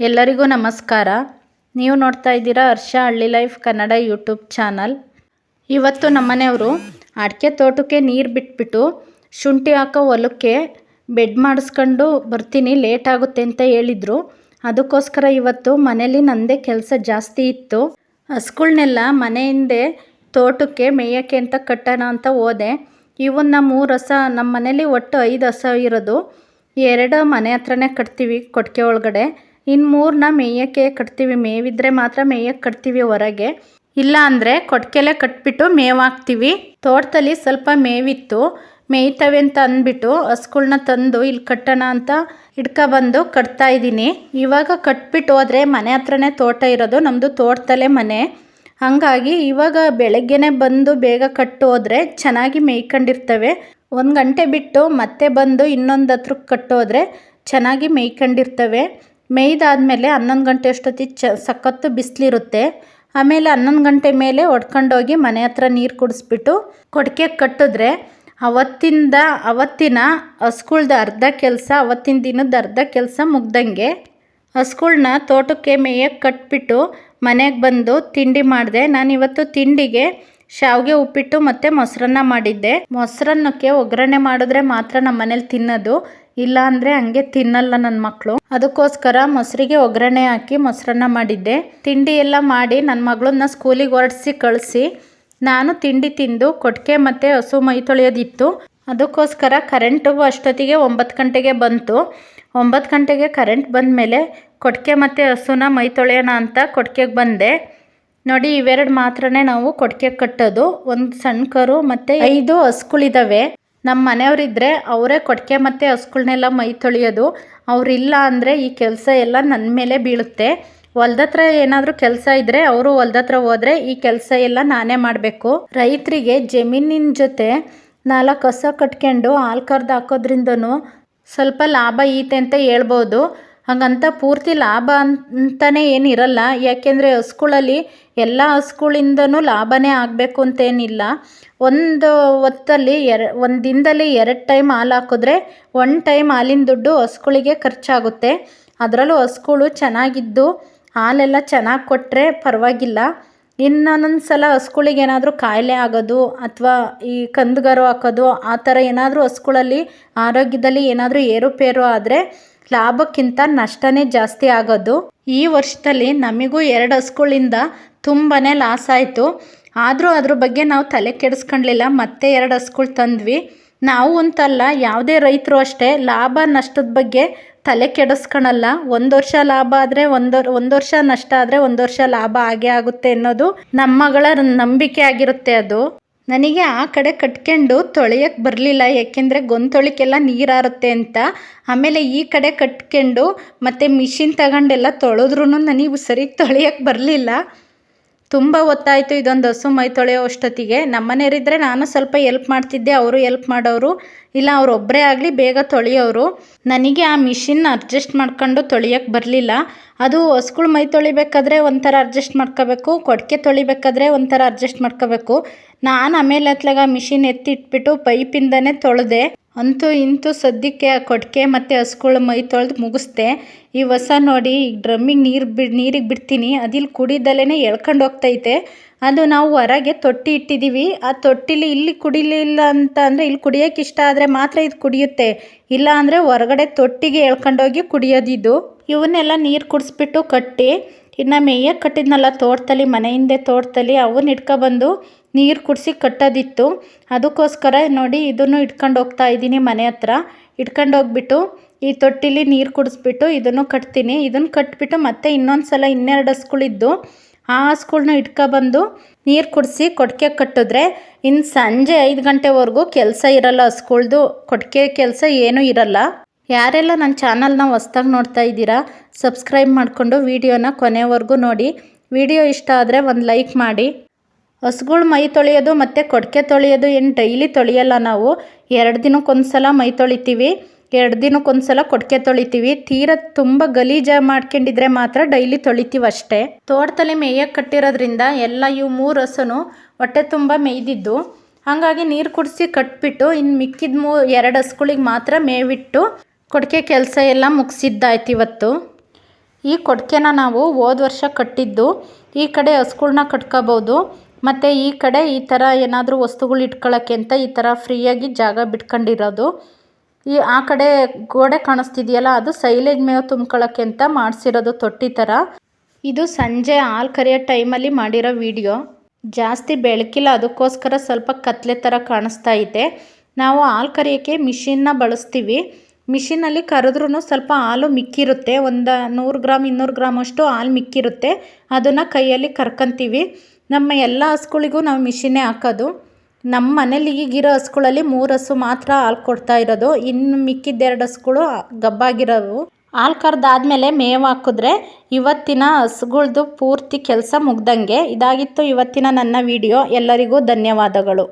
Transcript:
ಎಲ್ಲರಿಗೂ ನಮಸ್ಕಾರ. ನೀವು ನೋಡ್ತಾ ಇದ್ದೀರಾ ಹರ್ಷ ಹಳ್ಳಿ ಲೈಫ್ ಕನ್ನಡ ಯೂಟ್ಯೂಬ್ ಚಾನಲ್. ಇವತ್ತು ನಮ್ಮನೆಯವರು ಅಡಿಕೆ ತೋಟಕ್ಕೆ ನೀರು ಬಿಟ್ಬಿಟ್ಟು ಶುಂಠಿ ಹಾಕೋ ಹೊಲಕ್ಕೆ ಬೆಡ್ ಮಾಡಿಸ್ಕೊಂಡು ಬರ್ತೀನಿ, ಲೇಟ್ ಆಗುತ್ತೆ ಅಂತ ಹೇಳಿದರು. ಅದಕ್ಕೋಸ್ಕರ ಇವತ್ತು ಮನೇಲಿ ನನ್ನದೇ ಕೆಲಸ ಜಾಸ್ತಿ ಇತ್ತು. ಹಸುಗಳ್ನೆಲ್ಲ ಮನೆಯಿಂದೆ ತೋಟಕ್ಕೆ ಮೇಯೋಕ್ಕೆ ಅಂತ ಕಟ್ಟೋಣ ಅಂತ ಹೋದೆ. ಇವನ್ನ 3 ಹಸ, ನಮ್ಮ ಮನೇಲಿ ಒಟ್ಟು 5 ಹಸ ಇರೋದು. 2 ಮನೆ ಹತ್ರನೇ ಕಟ್ತೀವಿ ಕೊಟ್ಟಿಗೆ ಒಳಗಡೆ, ಇನ್ನು 3ನ ಮೇಯೋಕ್ಕೆ ಕಟ್ತೀವಿ. ಮೇವಿದ್ರೆ ಮಾತ್ರ ಮೇಯಕ್ಕೆ ಕಟ್ತೀವಿ ಹೊರಗೆ, ಇಲ್ಲ ಅಂದರೆ ಕೊಟ್ಟಿಗೆಲೆ ಕಟ್ಬಿಟ್ಟು ಮೇವು ಹಾಕ್ತೀವಿ. ತೋಟದಲ್ಲಿ ಸ್ವಲ್ಪ ಮೇವಿತ್ತು, ಮೇಯ್ತವೆ ಅಂತ ಅಂದ್ಬಿಟ್ಟು ಹಸುಗಳ್ನ ತಂದು ಇಲ್ಲಿ ಕಟ್ಟೋಣ ಅಂತ ಬಂದು ಕಟ್ತಾ ಇದ್ದೀನಿ. ಇವಾಗ ಕಟ್ಬಿಟ್ಟು ಹೋದರೆ ಮನೆ ಹತ್ರನೇ ತೋಟ ಇರೋದು, ನಮ್ಮದು ತೋಟದಲ್ಲೇ ಮನೆ. ಹಾಗಾಗಿ ಇವಾಗ ಬೆಳಗ್ಗೆನೇ ಬಂದು ಬೇಗ ಕಟ್ಟು ಹೋದರೆ ಚೆನ್ನಾಗಿ ಮೇಯ್ಕೊಂಡಿರ್ತವೆ. 1 ಗಂಟೆ ಬಿಟ್ಟು ಮತ್ತೆ ಬಂದು ಇನ್ನೊಂದು ಹತ್ರಕ್ಕೆ ಕಟ್ಟೋದ್ರೆ ಚೆನ್ನಾಗಿ ಮೇಯ್ಕೊಂಡಿರ್ತವೆ. ಮೇಯ್ದಾದ್ಮೇಲೆ 11 ಗಂಟೆ ಅಷ್ಟೊತ್ತಿಗೆ ಸಖತ್ತು ಬಿಸಿಲಿರುತ್ತೆ. ಆಮೇಲೆ 11 ಗಂಟೆ ಮೇಲೆ ಹೊಡ್ಕೊಂಡೋಗಿ ಮನೆ ಹತ್ರ ನೀರು ಕುಡಿಸ್ಬಿಟ್ಟು ಕೊಟ್ಟಿಗೆ ಕಟ್ಟಿದ್ರೆ ಅವತ್ತಿನ ಹಸುಗಳ್ದು ಅರ್ಧ ಕೆಲಸ, ಅವತ್ತಿನ ದಿನದ ಅರ್ಧ ಕೆಲಸ ಮುಗ್ದಂಗೆ. ಹಸುಗಳ್ನ ತೋಟಕ್ಕೆ ಮೇಯಕ್ಕೆ ಕಟ್ಬಿಟ್ಟು ಮನೆಗೆ ಬಂದು ತಿಂಡಿ ಮಾಡಿದೆ. ನಾನಿವತ್ತು ತಿಂಡಿಗೆ ಶಾವಿಗೆ ಉಪ್ಪಿಟ್ಟು ಮತ್ತು ಮೊಸರನ್ನ ಮಾಡಿದ್ದೆ. ಮೊಸರನ್ನಕ್ಕೆ ಒಗ್ಗರಣೆ ಮಾಡಿದ್ರೆ ಮಾತ್ರ ನಮ್ಮ ಮನೇಲಿ ತಿನ್ನೋದು, ಇಲ್ಲ ಅಂದರೆ ಹಂಗೆ ತಿನ್ನಲ್ಲ ನನ್ನ ಮಕ್ಕಳು. ಅದಕ್ಕೋಸ್ಕರ ಮೊಸರಿಗೆ ಒಗ್ಗರಣೆ ಹಾಕಿ ಮೊಸರನ್ನ ಮಾಡಿದ್ದೆ. ತಿಂಡಿ ಎಲ್ಲ ಮಾಡಿ ನನ್ನ ಮಗಳನ್ನ ಸ್ಕೂಲಿಗೆ ಹೊರಡಿಸಿ ಕಳಿಸಿ ನಾನು ತಿಂಡಿ ತಿಂದು ಕೊಟ್ಟಿಗೆ ಮತ್ತು ಹಸು ಮೈ ತೊಳೆಯೋದಿತ್ತು. ಅದಕ್ಕೋಸ್ಕರ ಕರೆಂಟು ಅಷ್ಟೊತ್ತಿಗೆ 9 ಗಂಟೆಗೆ ಬಂತು. 9 ಗಂಟೆಗೆ ಕರೆಂಟ್ ಬಂದ ಮೇಲೆ ಕೊಟ್ಟಿಗೆ ಮತ್ತು ಹಸುನ ಮೈ ತೊಳೆಯೋಣ ಅಂತ ಕೊಟ್ಟಿಗೆಗೆ ಬಂದೆ. ನೋಡಿ, ಇವೆರಡು ಮಾತ್ರನೇ ನಾವು ಕೊಟ್ಟಿಗೆ ಕಟ್ಟೋದು. ಒಂದು ಸಣ್ಣ ಕರು ಮತ್ತು 5 ಹಸುಗಳಿದ್ದಾವೆ. ನಮ್ಮ ಮನೆಯವರಿದ್ದರೆ ಅವರೇ ಕೊಟ್ಟಿಗೆ ಮತ್ತು ಹಸುಗಳನ್ನೆಲ್ಲ ಮೈ ತೊಳೆಯೋದು. ಅವರಿಲ್ಲ ಅಂದರೆ ಈ ಕೆಲಸ ಎಲ್ಲ ನನ್ನ ಮೇಲೆ ಬೀಳುತ್ತೆ. ಹೊಲ್ದತ್ರ ಏನಾದರೂ ಕೆಲಸ ಇದ್ದರೆ ಅವರು ಹೊಲ್ದತ್ರ ಹೋದರೆ ಈ ಕೆಲಸ ಎಲ್ಲ ನಾನೇ ಮಾಡಬೇಕು. ರೈತರಿಗೆ ಜಮೀನಿನ ಜೊತೆ 4 ಹಸ ಕಟ್ಕೊಂಡು ಹಾಲು ಕರೆದು ಹಾಕೋದ್ರಿಂದನೂ ಸ್ವಲ್ಪ ಲಾಭ ಈತೆ ಅಂತ ಹೇಳ್ಬೋದು. ಹಾಗಂತ ಪೂರ್ತಿ ಲಾಭ ಅಂತಲೇ ಏನಿರಲ್ಲ, ಯಾಕೆಂದರೆ ಹಸುಗಳಲ್ಲಿ ಎಲ್ಲ ಹಸುಗಳಿಂದನೂ ಲಾಭನೇ ಆಗಬೇಕು ಅಂತೇನಿಲ್ಲ. ಒಂದು ಹೊತ್ತಲ್ಲಿ ಒಂದು ದಿನದಲ್ಲಿ 2 ಟೈಮ್ ಹಾಲು ಹಾಕಿದ್ರೆ 1 ಟೈಮ್ ಹಾಲಿನ ದುಡ್ಡು ಹಸುಗಳಿಗೆ ಖರ್ಚಾಗುತ್ತೆ. ಅದರಲ್ಲೂ ಹಸುಗಳು ಚೆನ್ನಾಗಿದ್ದು ಹಾಲೆಲ್ಲ ಚೆನ್ನಾಗಿ ಕೊಟ್ಟರೆ ಪರವಾಗಿಲ್ಲ. ಇನ್ನೊಂದೊಂದು ಸಲ ಹಸುಗಳಿಗೆ ಏನಾದರೂ ಕಾಯಿಲೆ ಆಗೋದು ಅಥವಾ ಈ ಕಂದುಗರು ಹಾಕೋದು ಆ ಥರ ಏನಾದರೂ ಹಸುಗಳಲ್ಲಿ ಆರೋಗ್ಯದಲ್ಲಿ ಏನಾದರೂ ಏರುಪೇರು ಆದರೆ ಲಾಭಕ್ಕಿಂತ ನಷ್ಟನೇ ಜಾಸ್ತಿ ಆಗೋದು. ಈ ವರ್ಷದಲ್ಲಿ ನಮಗೂ 2 ಹಸುಗಳಿಂದ ತುಂಬಾ ಲಾಸ್ ಆಯಿತು. ಆದರೂ ಅದ್ರ ಬಗ್ಗೆ ನಾವು ತಲೆ ಕೆಡಿಸ್ಕೊಳ್ಳಲಿಲ್ಲ. ಮತ್ತೆ 2 ಹಸುಗಳು ತಂದ್ವಿ. ನಾವು ಅಂತಲ್ಲ, ಯಾವುದೇ ರೈತರು ಅಷ್ಟೇ ಲಾಭ ನಷ್ಟದ ಬಗ್ಗೆ ತಲೆ ಕೆಡಿಸ್ಕೊಳಲ್ಲ. 1 ವರ್ಷ ಲಾಭ ಆದರೆ 1 ವರ್ಷ ನಷ್ಟ ಆದರೆ 1 ವರ್ಷ ಲಾಭ ಆಗೇ ಆಗುತ್ತೆ ಅನ್ನೋದು ನಮ್ಮಗಳ ನಂಬಿಕೆ ಆಗಿರುತ್ತೆ. ಅದು ನನಗೆ ಆ ಕಡೆ ಕಟ್ಕೊಂಡು ತೊಳೆಯೋಕ್ಕೆ ಬರಲಿಲ್ಲ, ಯಾಕೆಂದರೆ ಗೊಂತೊಳಿಕೆಲ್ಲ ನೀರಾರುತ್ತೆ ಅಂತ. ಆಮೇಲೆ ಈ ಕಡೆ ಕಟ್ಕೊಂಡು ಮತ್ತು ಮಿಷಿನ್ ತಗೊಂಡೆಲ್ಲ ತೊಳೆದ್ರೂ ನನಗೆ ಸರಿ ತೊಳೆಯೋಕ್ಕೆ ಬರಲಿಲ್ಲ. ತುಂಬ ಹೊತ್ತಾಯಿತು ಇದೊಂದು ಹಸು ಮೈ ತೊಳೆಯೋ ಅಷ್ಟೊತ್ತಿಗೆ. ನಮ್ಮನೆಯವರಿದ್ದರೆ ನಾನು ಸ್ವಲ್ಪ ಎಲ್ಪ್ ಮಾಡ್ತಿದ್ದೆ, ಅವರು ಎಲ್ಪ್ ಮಾಡೋರು, ಇಲ್ಲ ಅವರೊಬ್ಬರೇ ಆಗಲಿ ಬೇಗ ತೊಳೆಯೋರು. ನನಗೆ ಆ ಮಿಷಿನ್ ಅಡ್ಜಸ್ಟ್ ಮಾಡ್ಕೊಂಡು ತೊಳೆಯೋಕ್ಕೆ ಬರಲಿಲ್ಲ. ಅದು ಹಸುಗಳು ಮೈ ತೊಳಿಬೇಕಾದ್ರೆ ಒಂಥರ ಅಡ್ಜಸ್ಟ್ ಮಾಡ್ಕೋಬೇಕು, ಕೊಟ್ಟಿಗೆ ತೊಳಿಬೇಕಾದ್ರೆ ಒಂಥರ ಅಡ್ಜಸ್ಟ್ ಮಾಡ್ಕೋಬೇಕು. ನಾನು ಆಮೇಲೆ ಅತ್ಲಾಗ ಮಿಷಿನ್ ಎತ್ತಿಟ್ಬಿಟ್ಟು ಪೈಪಿಂದನೇ ತೊಳೆದೆ. ಅಂತೂ ಇಂತೂ ಸದ್ಯಕ್ಕೆ ಆ ಕೊಟ್ಟಿಗೆ ಮತ್ತು ಹಸುಗಳು ಮೈ ತೊಳೆದು ಮುಗಿಸ್ದೆ. ಈ ಹೊಸ ನೋಡಿ, ಈಗ ಡ್ರಮ್ಮಿಗೆ ನೀರಿಗೆ ಬಿಡ್ತೀನಿ, ಅದಿಲ್ಲಿ ಕುಡಿದಲ್ಲೇ ಎಳ್ಕೊಂಡು ಹೋಗ್ತೈತೆ. ಅದು ನಾವು ಹೊರಗೆ ತೊಟ್ಟಿ ಇಟ್ಟಿದ್ದೀವಿ. ಆ ತೊಟ್ಟಿಲಿ ಇಲ್ಲಿ ಕುಡಿಲಿಲ್ಲ ಅಂತ ಅಂದರೆ ಇಲ್ಲಿ ಕುಡಿಯೋಕ್ಕೆ ಇಷ್ಟ ಆದರೆ ಮಾತ್ರ ಇದು ಕುಡಿಯುತ್ತೆ, ಇಲ್ಲ ಅಂದರೆ ಹೊರಗಡೆ ತೊಟ್ಟಿಗೆ ಎಳ್ಕೊಂಡೋಗಿ ಕುಡಿಯೋದಿದು. ಇವನ್ನೆಲ್ಲ ನೀರು ಕುಡಿಸ್ಬಿಟ್ಟು ಕಟ್ಟಿ, ಇನ್ನು ಮೇಯಕ್ಕೆ ಕಟ್ಟಿದ್ನಲ್ಲ ತೋಟದಲ್ಲಿ, ಮನೆ ಹಿಂದೆ ತೋಟದಲ್ಲಿ, ಅವನ್ನ ಇಟ್ಕೊಬಂದು ನೀರು ಕುಡಿಸಿ ಕಟ್ಟೋದಿತ್ತು. ಅದಕ್ಕೋಸ್ಕರ ನೋಡಿ ಇದನ್ನು ಇಟ್ಕೊಂಡು ಹೋಗ್ತಾ ಇದ್ದೀನಿ ಮನೆ ಹತ್ರ. ಇಟ್ಕೊಂಡೋಗ್ಬಿಟ್ಟು ಈ ತೊಟ್ಟಿಲಿ ನೀರು ಕುಡಿಸ್ಬಿಟ್ಟು ಇದನ್ನು ಕಟ್ತೀನಿ. ಇದನ್ನು ಕಟ್ಬಿಟ್ಟು ಮತ್ತೆ ಇನ್ನೊಂದು ಸಲ 2 ಹಸುಗಳಿದ್ದು ಆ ಹಸುಗಳ್ನ ಇಟ್ಕೊಬಂದು ನೀರು ಕುಡಿಸಿ ಕೊಟ್ಟಿಗೆ ಕಟ್ಟಿದ್ರೆ ಇನ್ನು ಸಂಜೆ 5 ಗಂಟೆವರೆಗೂ ಕೆಲಸ ಇರಲ್ಲ. ಹಸುಗಳ್ದು ಕೊಟ್ಟಿಗೆ ಕೆಲಸ ಏನೂ ಇರಲ್ಲ. ಯಾರೆಲ್ಲ ನನ್ನ ಚಾನಲ್ನ ಹೊಸ್ದಾಗಿ ನೋಡ್ತಾ ಇದ್ದೀರಾ, ಸಬ್ಸ್ಕ್ರೈಬ್ ಮಾಡಿಕೊಂಡು ವಿಡಿಯೋನ ಕೊನೆವರೆಗೂ ನೋಡಿ. ವಿಡಿಯೋ ಇಷ್ಟ ಆದರೆ ಒಂದು ಲೈಕ್ ಮಾಡಿ. ಹಸುಗಳು ಮೈ ತೊಳೆಯೋದು ಮತ್ತು ಕೊಟ್ಟಿಗೆ ತೊಳೆಯೋದು ಏನು ಡೈಲಿ ತೊಳೆಯಲ್ಲ ನಾವು. 2 ದಿನಕ್ಕೊಂದು ಸಲ ಮೈ ತೊಳಿತೀವಿ, 2 ದಿನಕ್ಕೊಂದು ಸಲ ಕೊಟ್ಟಿಗೆ ತೊಳಿತೀವಿ. ತೀರಾ ತುಂಬ ಗಲೀಜು ಮಾಡ್ಕೊಂಡಿದ್ರೆ ಮಾತ್ರ ಡೈಲಿ ತೊಳಿತೀವಿ ಅಷ್ಟೇ. ತೋಟದಲ್ಲಿ ಮೇಯಕ್ಕೆ ಕಟ್ಟಿರೋದ್ರಿಂದ ಎಲ್ಲ ಇವು 3 ಹಸುನು ಹೊಟ್ಟೆ ತುಂಬ ಮೇಯ್ದಿದ್ದು. ಹಾಗಾಗಿ ನೀರು ಕುಡಿಸಿ ಕಟ್ಬಿಟ್ಟು ಇನ್ನು ಮಿಕ್ಕಿದ 2 ಹಸುಗಳಿಗೆ ಮಾತ್ರ ಮೇವಿಟ್ಟು ಕೊಟ್ಟಿಗೆ ಕೆಲಸ ಎಲ್ಲ ಮುಗಿಸಿದ್ದಾಯ್ತು ಇವತ್ತು. ಈ ಕೊಡ್ಕೆನ ನಾವು ಹೋದ ವರ್ಷ ಕಟ್ಟಿದ್ದು. ಈ ಕಡೆ ಹಸುಗಳ್ನ ಕಟ್ಕೋಬೋದು, ಮತ್ತು ಈ ಕಡೆ ಈ ಥರ ಏನಾದರೂ ವಸ್ತುಗಳು ಇಟ್ಕೊಳ್ಳೋಕ್ಕೆ ಅಂತ ಈ ಥರ ಫ್ರೀಯಾಗಿ ಜಾಗ ಬಿಟ್ಕೊಂಡಿರೋದು. ಆ ಕಡೆ ಗೋಡೆ ಕಾಣಿಸ್ತಿದೆಯಲ್ಲ, ಅದು ಸೈಲೇಜ್ ಮೇವು ತುಂಬ್ಕೊಳ್ಳೋಕ್ಕೆ ಅಂತ ಮಾಡಿಸಿರೋದು ತೊಟ್ಟಿ ಥರ. ಇದು ಸಂಜೆ ಹಾಲು ಕರೆಯೋ ಟೈಮಲ್ಲಿ ಮಾಡಿರೋ ವಿಡಿಯೋ. ಜಾಸ್ತಿ ಬೆಳಕಿಲ್ಲ, ಅದಕ್ಕೋಸ್ಕರ ಸ್ವಲ್ಪ ಕತ್ಲೆ ಥರ ಕಾಣಿಸ್ತಾ ಇದೆ. ನಾವು ಹಾಲು ಕರೆಯೋಕ್ಕೆ ಮಿಷಿನ್ನ ಬಳಸ್ತೀವಿ. ಮಿಷಿನಲ್ಲಿ ಕರೆದ್ರೂ ಸ್ವಲ್ಪ ಹಾಲು ಮಿಕ್ಕಿರುತ್ತೆ, ಒಂದು 100 ಗ್ರಾಮ್ 200 ಗ್ರಾಮ್ ಅಷ್ಟು ಹಾಲು ಮಿಕ್ಕಿರುತ್ತೆ. ಅದನ್ನು ಕೈಯಲ್ಲಿ ಕರ್ಕೊಂತೀವಿ. ನಮ್ಮ ಎಲ್ಲ ಹಸುಗಳಿಗೂ ನಾವು ಮಿಷಿನ್ನೇ ಹಾಕೋದು. ನಮ್ಮ ಮನೇಲಿ ಈಗಿರೋ ಹಸುಗಳಲ್ಲಿ 3 ಹಸು ಮಾತ್ರ ಹಾಲು ಕೊಡ್ತಾ ಇರೋದು. ಇನ್ನು ಮಿಕ್ಕಿದ 2 ಹಸುಗಳು ಗಬ್ಬಾಗಿರೋವು. ಹಾಲು ಕರೆದಾದ್ಮೇಲೆ ಮೇವು ಹಾಕಿದ್ರೆ ಇವತ್ತಿನ ಹಸುಗಳ್ದು ಪೂರ್ತಿ ಕೆಲಸ ಮುಗ್ದಂಗೆ. ಇದಾಗಿತ್ತು ಇವತ್ತಿನ ನನ್ನ ವಿಡಿಯೋ. ಎಲ್ಲರಿಗೂ ಧನ್ಯವಾದಗಳು.